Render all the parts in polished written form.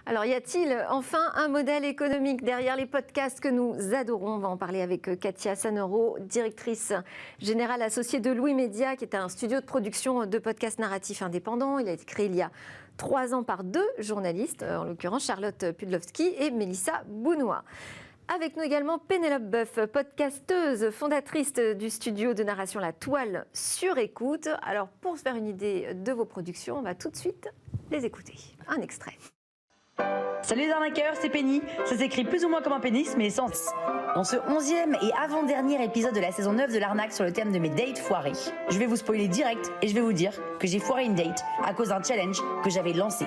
Alors, y a-t-il enfin un modèle économique derrière les podcasts que nous adorons? On va en parler avec Katia Sanero, directrice générale associée de Louis Média, qui est un studio de production de podcasts narratifs indépendants. Il a été créé il y a 3 ans par 2 journalistes, en l'occurrence Charlotte Pudlowski et Mélissa Bounois. Avec nous également Pénélope Boeuf, podcasteuse, fondatrice du studio de narration La Toile sur écoute. Alors, pour se faire une idée de vos productions, on va tout de suite les écouter. Un extrait. Salut les arnaqueurs, c'est Penny. Ça s'écrit plus ou moins comme un pénis, mais sans... Dans ce 11e et avant-dernier épisode de la saison 9 de l'arnaque sur le thème de mes dates foirées, je vais vous spoiler direct et je vais vous dire que j'ai foiré une date à cause d'un challenge que j'avais lancé.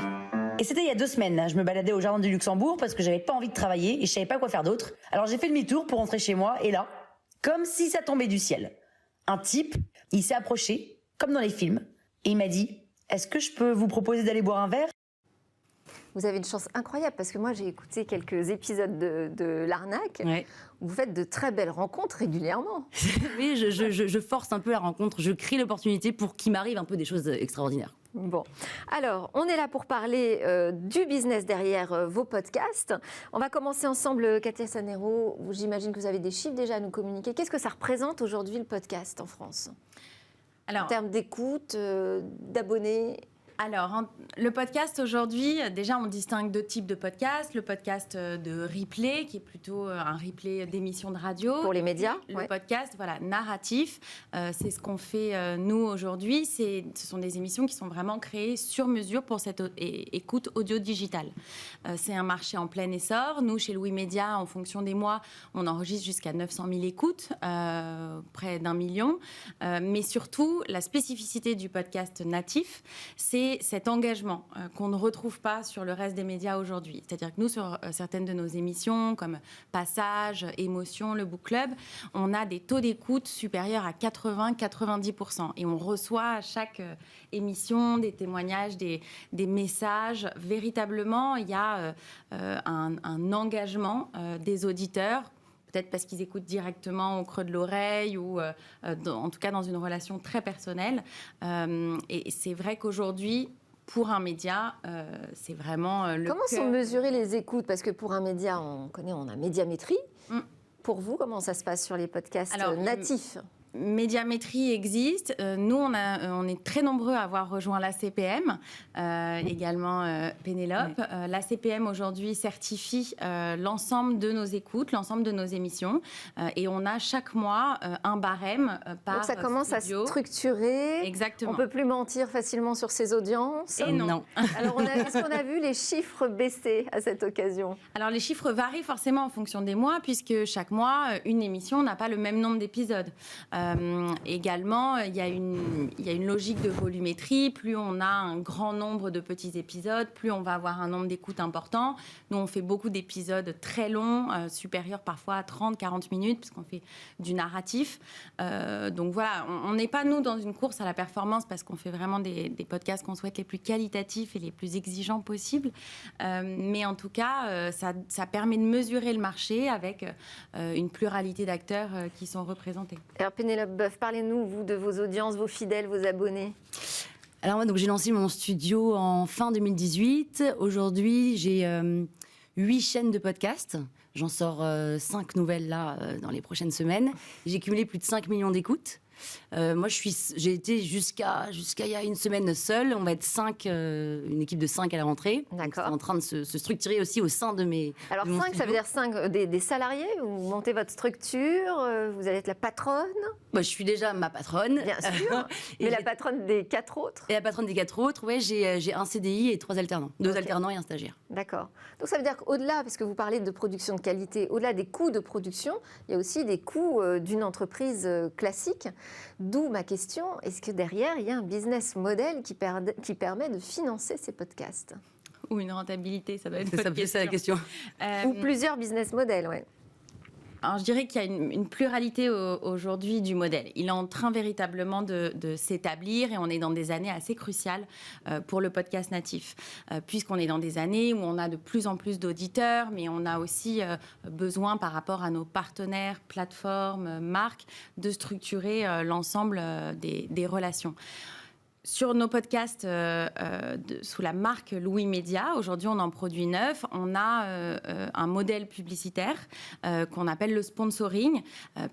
Et c'était il y a 2 semaines, je me baladais au jardin du Luxembourg parce que j'avais pas envie de travailler et je savais pas quoi faire d'autre. Alors j'ai fait demi-tour pour rentrer chez moi et là, comme si ça tombait du ciel, un type, il s'est approché, comme dans les films, et il m'a dit « Est-ce que je peux vous proposer d'aller boire un verre ?» Vous avez une chance incroyable parce que moi j'ai écouté quelques épisodes de l'arnaque. Ouais. Où vous faites de très belles rencontres régulièrement. Oui, je force un peu la rencontre, je crée l'opportunité pour qu'il m'arrive un peu des choses extraordinaires. Bon, alors on est là pour parler du business derrière vos podcasts. On va commencer ensemble, Katia Sanero. J'imagine que vous avez des chiffres déjà à nous communiquer. Qu'est-ce que ça représente aujourd'hui le podcast en France? En termes d'écoute, d'abonnés? Alors, le podcast aujourd'hui, déjà on distingue 2 types de podcasts. Le podcast de replay, qui est plutôt un replay d'émissions de radio. Pour les médias. Le podcast, voilà, narratif. C'est ce qu'on fait nous aujourd'hui. Ce sont des émissions qui sont vraiment créées sur mesure pour cette écoute audio digitale. C'est un marché en plein essor. Nous, chez Louis Média, en fonction des mois, on enregistre jusqu'à 900 000 écoutes, près d'1 million. Mais surtout, la spécificité du podcast natif, c'est cet engagement qu'on ne retrouve pas sur le reste des médias aujourd'hui. C'est-à-dire que nous, sur certaines de nos émissions, comme Passage, Émotion, le Book Club, on a des taux d'écoute supérieurs à 80-90%. Et on reçoit à chaque émission des témoignages, des messages. Véritablement, il y a un engagement des auditeurs, peut-être parce qu'ils écoutent directement au creux de l'oreille ou en tout cas dans une relation très personnelle. Et c'est vrai qu'aujourd'hui, pour un média, c'est vraiment le Comment cœur. sont mesurées les écoutes? Parce que pour un média, on a médiamétrie. Pour vous, comment ça se passe sur les podcasts natifs? Médiamétrie existe. Nous, on est très nombreux à avoir rejoint l'ACPM, également Pénélope. L'ACPM, aujourd'hui, certifie l'ensemble de nos écoutes, l'ensemble de nos émissions. Et on a chaque mois un barème par Donc ça commence studio. à structurer. Exactement. On ne peut plus mentir facilement sur ses audiences. Et non. Alors, est-ce qu'on a vu les chiffres baisser à cette occasion? Alors, les chiffres varient forcément en fonction des mois, puisque chaque mois, une émission n'a pas le même nombre d'épisodes. Également, il y a une logique de volumétrie. Plus on a un grand nombre de petits épisodes, plus on va avoir un nombre d'écoutes important. Nous, on fait beaucoup d'épisodes très longs, supérieurs parfois à 30-40 minutes, puisqu'on fait du narratif. Donc voilà, on n'est pas, nous, dans une course à la performance, parce qu'on fait vraiment des podcasts qu'on souhaite les plus qualitatifs et les plus exigeants possibles. Mais en tout cas, ça permet de mesurer le marché avec une pluralité d'acteurs qui sont représentés. Alors, Pénélope Boeuf, parlez-nous, vous, de vos audiences, vos fidèles, vos abonnés. Alors moi, donc, j'ai lancé mon studio en fin 2018. Aujourd'hui, j'ai 8 chaînes de podcasts. J'en sors 5 nouvelles là dans les prochaines semaines. J'ai cumulé plus de 5 millions d'écoutes. Moi, j'ai été jusqu'à il y a une semaine seule. On va être 5, une équipe de 5 à la rentrée. D'accord. C'est en train de se structurer aussi au sein de mes. Alors, 5, ça veut dire 5 des salariés? Vous montez votre structure? Vous allez être la patronne? Moi, je suis déjà ma patronne. Bien sûr. Mais la patronne des 4 autres? Et la patronne des 4 autres, ouais, j'ai un CDI et 3 alternants. 2 alternants et un stagiaire. D'accord. Donc ça veut dire qu'au-delà, parce que vous parlez de production de qualité, au-delà des coûts de production, il y a aussi des coûts d'une entreprise classique. D'où ma question, est-ce que derrière, il y a un business model qui permet de financer ces podcasts? Ou une rentabilité, ça doit être ça la question. Ou plusieurs business models, oui. Alors, je dirais qu'il y a une pluralité aujourd'hui du modèle. Il est en train véritablement de s'établir et on est dans des années assez cruciales pour le podcast natif. Puisqu'on est dans des années où on a de plus en plus d'auditeurs, mais on a aussi besoin par rapport à nos partenaires, plateformes, marques, de structurer l'ensemble des relations. Sur nos podcasts sous la marque Louis Média, aujourd'hui on en produit 9, on a un modèle publicitaire qu'on appelle le sponsoring,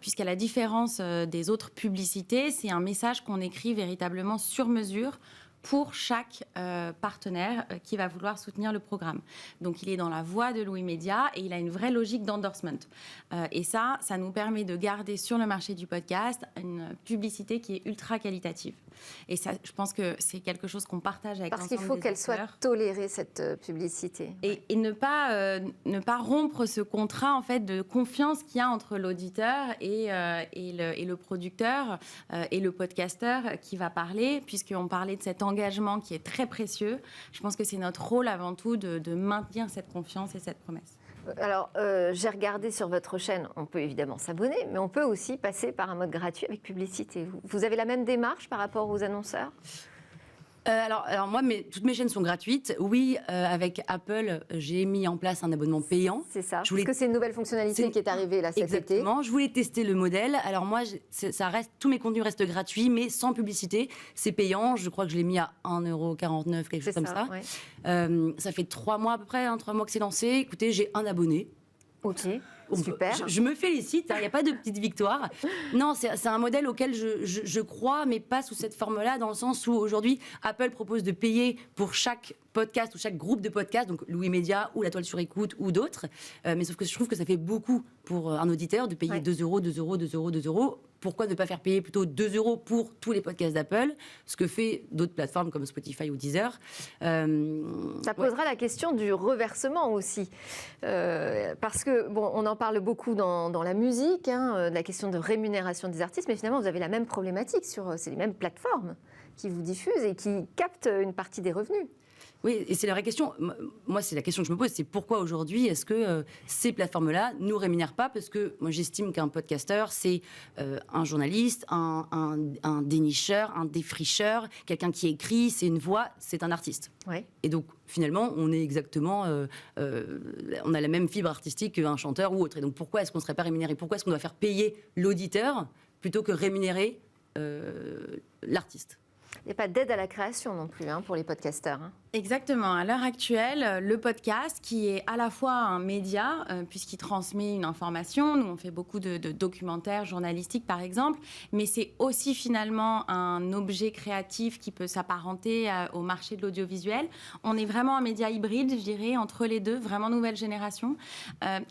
puisqu'à la différence des autres publicités, c'est un message qu'on écrit véritablement sur mesure pour chaque partenaire qui va vouloir soutenir le programme. Donc il est dans la voix de Louis Média et il a une vraie logique d'endorsement. Et ça nous permet de garder sur le marché du podcast une publicité qui est ultra qualitative. Et ça, je pense que c'est quelque chose qu'on partage avec l'ensemble des acteurs. Parce qu'il faut qu'elle soit tolérée, cette publicité. Et ne pas rompre ce contrat en fait, de confiance qu'il y a entre l'auditeur et le producteur et le podcasteur qui va parler, puisqu'on parlait de cet engagement qui est très précieux. Je pense que c'est notre rôle avant tout de maintenir cette confiance et cette promesse. Alors, j'ai regardé sur votre chaîne, on peut évidemment s'abonner, mais on peut aussi passer par un mode gratuit avec publicité. Vous avez la même démarche par rapport aux annonceurs ? Alors moi, toutes mes chaînes sont gratuites. Oui, avec Apple, j'ai mis en place un abonnement payant. C'est ça, parce que c'est une nouvelle fonctionnalité qui est arrivée là cet été. Exactement, je voulais tester le modèle. Alors moi, tous mes contenus restent gratuits, mais sans publicité. C'est payant, je crois que je l'ai mis à 1,49 €, quelque chose comme ça. Ouais. Ça fait 3 mois à peu près, 3 mois que c'est lancé. Écoutez, j'ai un abonné. Ok. Super. Je me félicite, il n'y a pas de petite victoire. Non, c'est un modèle auquel je crois, mais pas sous cette forme-là, dans le sens où aujourd'hui, Apple propose de payer pour chaque podcast ou chaque groupe de podcasts, donc Louis Média ou La Toile sur Écoute ou d'autres. Mais sauf que je trouve que ça fait beaucoup pour un auditeur de payer 2 €, 2 €, 2 €, 2 €. Pourquoi ne pas faire payer plutôt 2 € pour tous les podcasts d'Apple, ce que fait d'autres plateformes comme Spotify ou Deezer. Ça posera la question du reversement aussi. Parce que, bon, on en parle beaucoup dans la musique, de la question de rémunération des artistes, mais finalement, vous avez la même problématique. C'est les mêmes plateformes qui vous diffusent et qui captent une partie des revenus. Oui, et c'est la vraie question. Moi, c'est la question que je me pose, c'est pourquoi aujourd'hui est-ce que ces plateformes-là nous rémunèrent pas ? Parce que moi, j'estime qu'un podcasteur, c'est un journaliste, un dénicheur, un défricheur, quelqu'un qui écrit, c'est une voix, c'est un artiste. Ouais. Et donc, finalement, on est exactement... on a la même fibre artistique qu'un chanteur ou autre. Et donc, pourquoi est-ce qu'on ne serait pas rémunéré ? Pourquoi est-ce qu'on doit faire payer l'auditeur plutôt que rémunérer l'artiste ? Il n'y a pas d'aide à la création non plus pour les podcasteurs. Exactement. À l'heure actuelle, le podcast, qui est à la fois un média, puisqu'il transmet une information, nous on fait beaucoup de documentaires journalistiques par exemple, mais c'est aussi finalement un objet créatif qui peut s'apparenter au marché de l'audiovisuel. On est vraiment un média hybride, je dirais, entre les deux, vraiment nouvelle génération.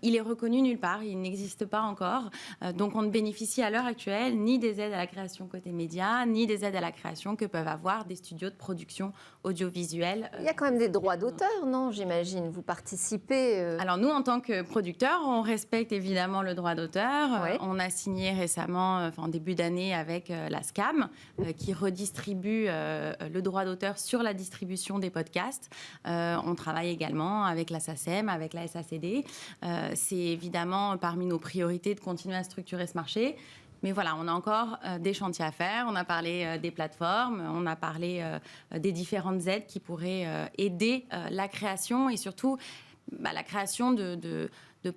Il est reconnu nulle part, il n'existe pas encore. Donc on ne bénéficie à l'heure actuelle ni des aides à la création côté média, ni des aides à la création que peuvent avoir des studios de production audiovisuelle. Il y a quand même des droits d'auteur, non, j'imagine. Vous participez... Alors nous, en tant que producteurs, on respecte évidemment le droit d'auteur. Ouais. On a signé récemment, en début d'année, avec la SCAM, qui redistribue le droit d'auteur sur la distribution des podcasts. On travaille également avec la SACEM, avec la SACD. C'est évidemment parmi nos priorités de continuer à structurer ce marché. Mais voilà, on a encore des chantiers à faire. On a parlé des plateformes, on a parlé des différentes aides qui pourraient aider la création et surtout la création de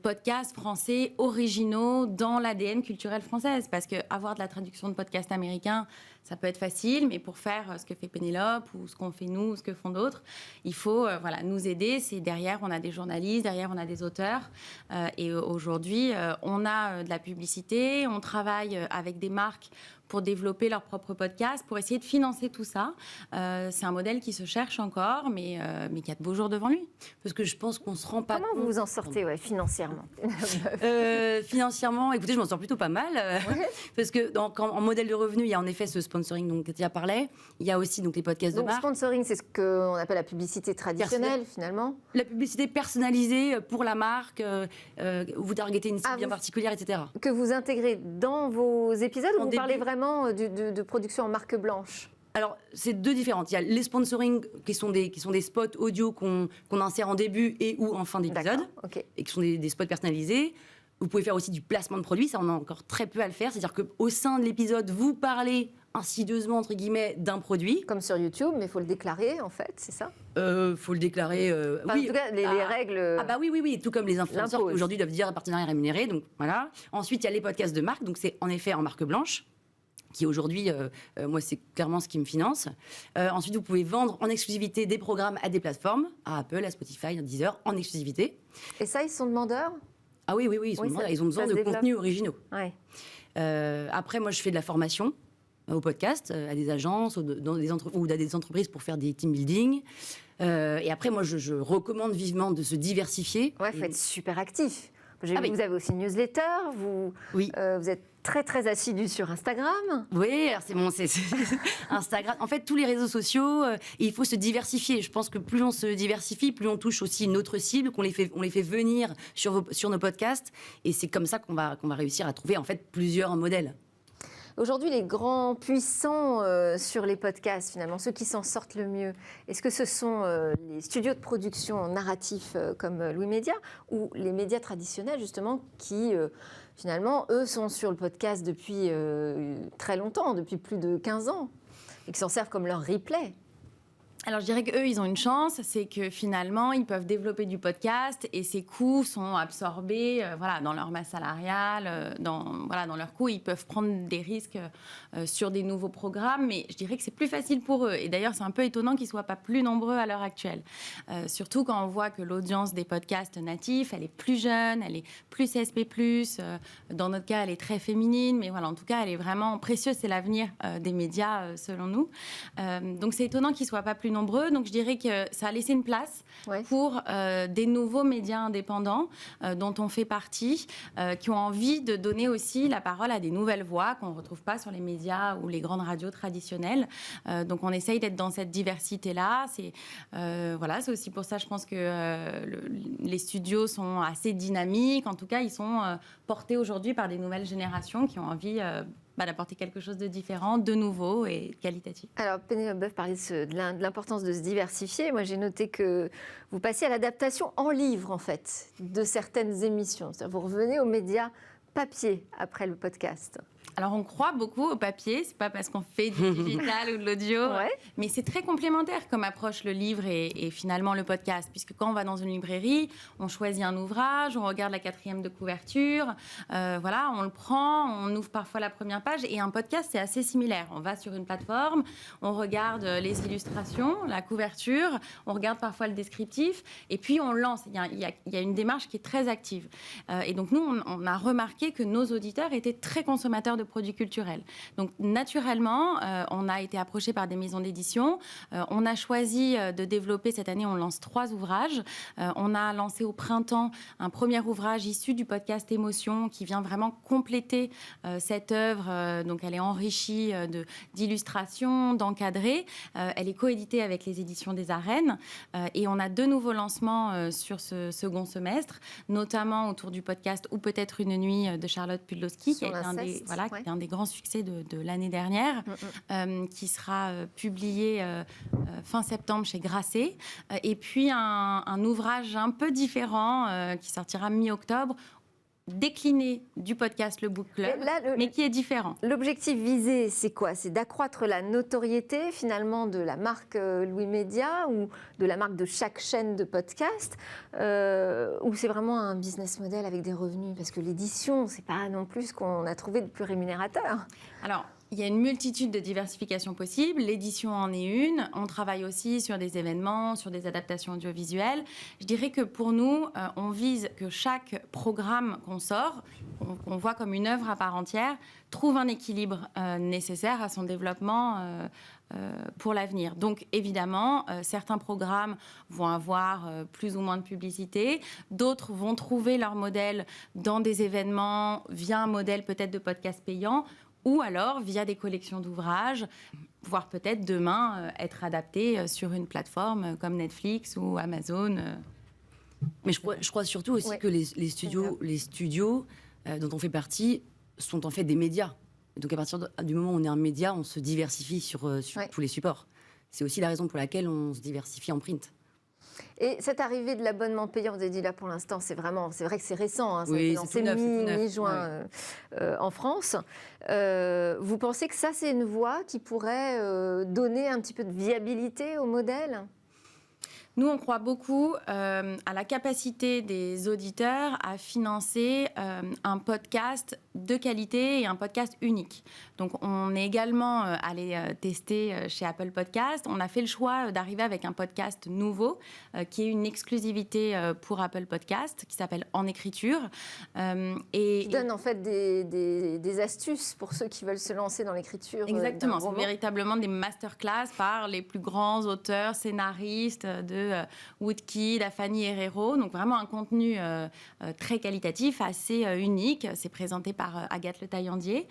podcasts français originaux dans l'ADN culturel française. Parce qu'avoir de la traduction de podcasts américains, ça peut être facile, mais pour faire ce que fait Pénélope ou ce qu'on fait nous ou ce que font d'autres, il faut nous aider. Derrière, on a des journalistes, derrière, on a des auteurs. Et aujourd'hui, on a de la publicité, on travaille avec des marques pour développer leur propre podcast, pour essayer de financer tout ça. C'est un modèle qui se cherche encore, mais qui a de beaux jours devant lui. Parce que je pense qu'on se rend pas compte... Comment vous vous en sortez financièrement Financièrement, écoutez, je m'en sors plutôt pas mal. Parce que en modèle de revenu, il y a en effet ce sponsoring dont Katia parlait. Il y a aussi donc, les podcasts de marque. Donc sponsoring, c'est ce qu'on appelle la publicité traditionnelle, finalement. La publicité personnalisée pour la marque, vous targetez une cible bien particulière, etc. Que vous intégrez dans vos épisodes ou vous parlez vraiment de production en marque blanche ? Alors, c'est deux différentes. Il y a les sponsoring qui sont des spots audio qu'on insère en début et ou en fin d'épisode, et qui sont des spots personnalisés. Vous pouvez faire aussi du placement de produits, ça on a encore très peu à le faire. C'est-à-dire qu'au sein de l'épisode, vous parlez insidieusement, entre guillemets, d'un produit. Comme sur YouTube, mais il faut le déclarer en fait, c'est ça ? Faut le déclarer. Enfin, oui. En tout cas, les règles. Ah bah oui, tout comme les influenceurs qui aujourd'hui doivent dire partenariat rémunéré. Donc voilà. Ensuite, il y a les podcasts de marque, donc c'est en effet en marque blanche. qui aujourd'hui, moi, c'est clairement ce qui me finance. Ensuite, vous pouvez vendre en exclusivité des programmes à des plateformes, à Apple, à Spotify, à Deezer, en exclusivité. Et ça, ils sont demandeurs? Ah oui, ils ont besoin de contenus originaux. Ouais. Après, moi, je fais de la formation au podcast, à des agences ou à des entreprises pour faire des team building. Et après, moi, je recommande vivement de se diversifier. Ouais, il faut être super actif. Vous avez aussi une newsletter, vous êtes très très assidu sur Instagram. Oui, alors c'est Instagram. En fait, tous les réseaux sociaux, il faut se diversifier. Je pense que plus on se diversifie, plus on touche aussi une autre cible, on les fait venir sur nos podcasts. Et c'est comme ça qu'on va réussir à trouver en fait plusieurs modèles. Aujourd'hui, les grands puissants sur les podcasts, finalement, ceux qui s'en sortent le mieux, est-ce que ce sont les studios de production narratifs comme Louis Média ou les médias traditionnels, justement, qui, finalement, eux, sont sur le podcast depuis très longtemps, depuis plus de 15 ans, et qui s'en servent comme leur replay? Alors, je dirais qu'eux, ils ont une chance, c'est que finalement, ils peuvent développer du podcast et ces coûts sont absorbés dans leur masse salariale, dans leurs coûts. Ils peuvent prendre des risques sur des nouveaux programmes, mais je dirais que c'est plus facile pour eux. Et d'ailleurs, c'est un peu étonnant qu'ils ne soient pas plus nombreux à l'heure actuelle. Surtout quand on voit que l'audience des podcasts natifs, elle est plus jeune, elle est plus CSP+. Dans notre cas, elle est très féminine, mais voilà, en tout cas, elle est vraiment précieuse. C'est l'avenir des médias, selon nous. Donc, c'est étonnant qu'ils ne soient pas plus nombreux, donc je dirais que ça a laissé une place pour des nouveaux médias indépendants dont on fait partie, qui ont envie de donner aussi la parole à des nouvelles voix qu'on ne retrouve pas sur les médias ou les grandes radios traditionnelles. Donc on essaye d'être dans cette diversité-là. C'est aussi pour ça, je pense que les studios sont assez dynamiques. En tout cas, ils sont portés aujourd'hui par des nouvelles générations qui ont envie d'apporter quelque chose de différent, de nouveau et qualitatif. Alors, Pénélope Boeuf parlait de l'importance de se diversifier. Moi, j'ai noté que vous passiez à l'adaptation en livre, en fait, de certaines émissions. C'est-à-dire, vous revenez aux médias papier après le podcast. Alors, on croit beaucoup au papier. C'est pas parce qu'on fait du digital ou de l'audio, mais c'est très complémentaire comme approche le livre et finalement le podcast. Puisque quand on va dans une librairie, on choisit un ouvrage, on regarde la 4e de couverture, on le prend, on ouvre parfois la première page. Et un podcast, c'est assez similaire. On va sur une plateforme, on regarde les illustrations, la couverture, on regarde parfois le descriptif, et puis on lance. Il y a une démarche qui est très active. Et donc nous, on a remarqué que nos auditeurs étaient très consommateurs de produits culturels. Donc, naturellement, on a été approché par des maisons d'édition. On a choisi de développer, cette année, on lance 3 ouvrages. On a lancé au printemps un premier ouvrage issu du podcast Émotion qui vient vraiment compléter cette œuvre. Donc, elle est enrichie d'illustrations, d'encadrés. Elle est coéditée avec les éditions des Arènes. Et on a 2 nouveaux lancements sur ce second semestre, notamment autour du podcast Ou peut-être une nuit de Charlotte Pudlowski, qui est un des grands succès de l'année dernière, qui sera publié fin septembre chez Grasset. Et puis un ouvrage un peu différent qui sortira mi-octobre, décliné du podcast Le Book Club, mais qui est différent. L'objectif visé, c'est quoi? C'est d'accroître la notoriété, finalement, de la marque Louis Média ou de la marque de chaque chaîne de podcast, ou c'est vraiment un business model avec des revenus? Parce que l'édition, c'est pas non plus ce qu'on a trouvé de plus rémunérateur. Alors, il y a une multitude de diversifications possibles. L'édition en est une. On travaille aussi sur des événements, sur des adaptations audiovisuelles. Je dirais que pour nous, on vise que chaque programme qu'on sort, qu'on voit comme une œuvre à part entière, trouve un équilibre nécessaire à son développement pour l'avenir. Donc, évidemment, certains programmes vont avoir plus ou moins de publicité. D'autres vont trouver leur modèle dans des événements via un modèle peut-être de podcast payant, ou alors via des collections d'ouvrages, voire peut-être demain être adapté sur une plateforme comme Netflix ou Amazon. Mais je crois surtout aussi que les studios dont on fait partie sont en fait des médias. Donc à partir du moment où on est un média, on se diversifie sur tous les supports. C'est aussi la raison pour laquelle on se diversifie en print. Et cette arrivée de l'abonnement payant, vous avez dit là pour l'instant, c'est vrai que c'est récent, hein, ça a été lancé mi-juin en France. Vous pensez que ça, c'est une voie qui pourrait donner un petit peu de viabilité au modèle ? Nous, on croit beaucoup à la capacité des auditeurs à financer un podcast de qualité et un podcast unique. Donc, on est également allé tester chez Apple Podcast. On a fait le choix d'arriver avec un podcast nouveau qui est une exclusivité pour Apple Podcast, qui s'appelle En écriture. Qui donne en fait des astuces pour ceux qui veulent se lancer dans l'écriture. Exactement, c'est véritablement des masterclass par les plus grands auteurs, scénaristes de Woodkid à Fanny Herrero. Donc vraiment un contenu très qualitatif, assez unique. C'est présenté par Agathe Le Taillandier.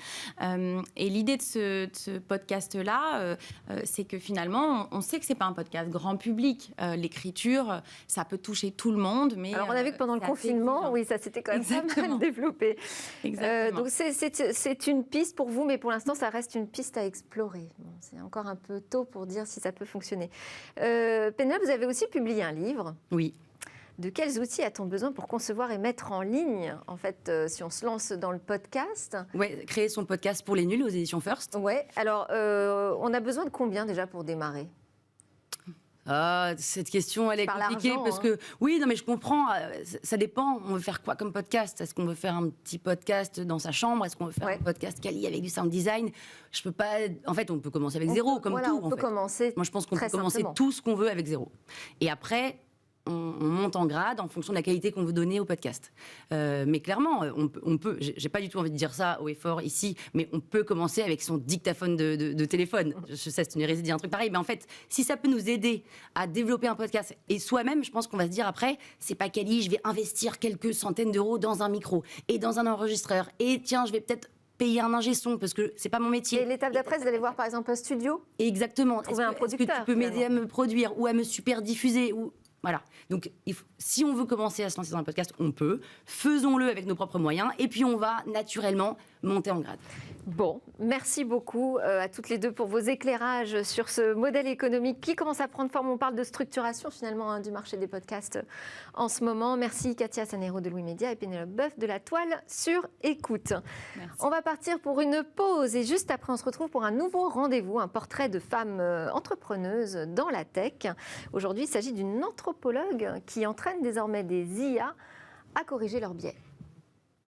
Et l'idée de ce podcast-là, c'est que finalement, on sait que c'est pas un podcast grand public. L'écriture, ça peut toucher tout le monde. Mais alors on a vu que pendant le confinement, oui, ça s'était quand même pas mal développé. Donc c'est une piste pour vous, mais pour l'instant, ça reste une piste à explorer. Bon, c'est encore un peu tôt pour dire si ça peut fonctionner. Pénélope, vous avez aussi publié un livre. Oui. De quels outils a-t-on besoin pour concevoir et mettre en ligne, en fait, si on se lance dans le podcast? Ouais, créer son podcast pour les nuls aux éditions First. Ouais. Alors, on a besoin de combien déjà pour démarrer? Ah, cette question, elle est compliquée parce que oui, non mais je comprends. Ça dépend. On veut faire quoi comme podcast? Est-ce qu'on veut faire un petit podcast dans sa chambre? Est-ce qu'on veut faire un podcast quali avec du sound design? Je peux pas. En fait, on peut commencer avec zéro, comme tout. On peut commencer. Moi, je pense qu'on peut commencer simplement. tout ce qu'on veut avec zéro. Et après, on monte en grade en fonction de la qualité qu'on veut donner au podcast. Mais clairement, on peut. J'ai pas du tout envie de dire ça haut et fort ici, mais on peut commencer avec son dictaphone de téléphone. Je sais, c'est une hérésie de dire un truc pareil, mais en fait, si ça peut nous aider à développer un podcast et soi-même, je pense qu'on va se dire après, c'est pas quali, je vais investir quelques centaines d'euros dans un micro et dans un enregistreur. Et tiens, je vais peut-être payer un ingé son parce que c'est pas mon métier. Et l'étape d'après, c'est d'aller voir par exemple un studio. Exactement. Trouver un producteur. Est-ce que tu peux m'aider à me produire ou à me super diffuser ou... Voilà. Donc, si on veut commencer à se lancer dans un podcast, on peut. Faisons-le avec nos propres moyens. Et puis, on va naturellement monter en grade. Bon, merci beaucoup à toutes les deux pour vos éclairages sur ce modèle économique qui commence à prendre forme. On parle de structuration finalement du marché des podcasts en ce moment. Merci Katia Sanero de Louis Média et Pénélope Boeuf de La Toile sur Écoute. Merci. On va partir pour une pause et juste après on se retrouve pour un nouveau rendez-vous, un portrait de femmes entrepreneuses dans la tech. Aujourd'hui, il s'agit d'une anthropologue qui entraîne désormais des IA à corriger leurs biais.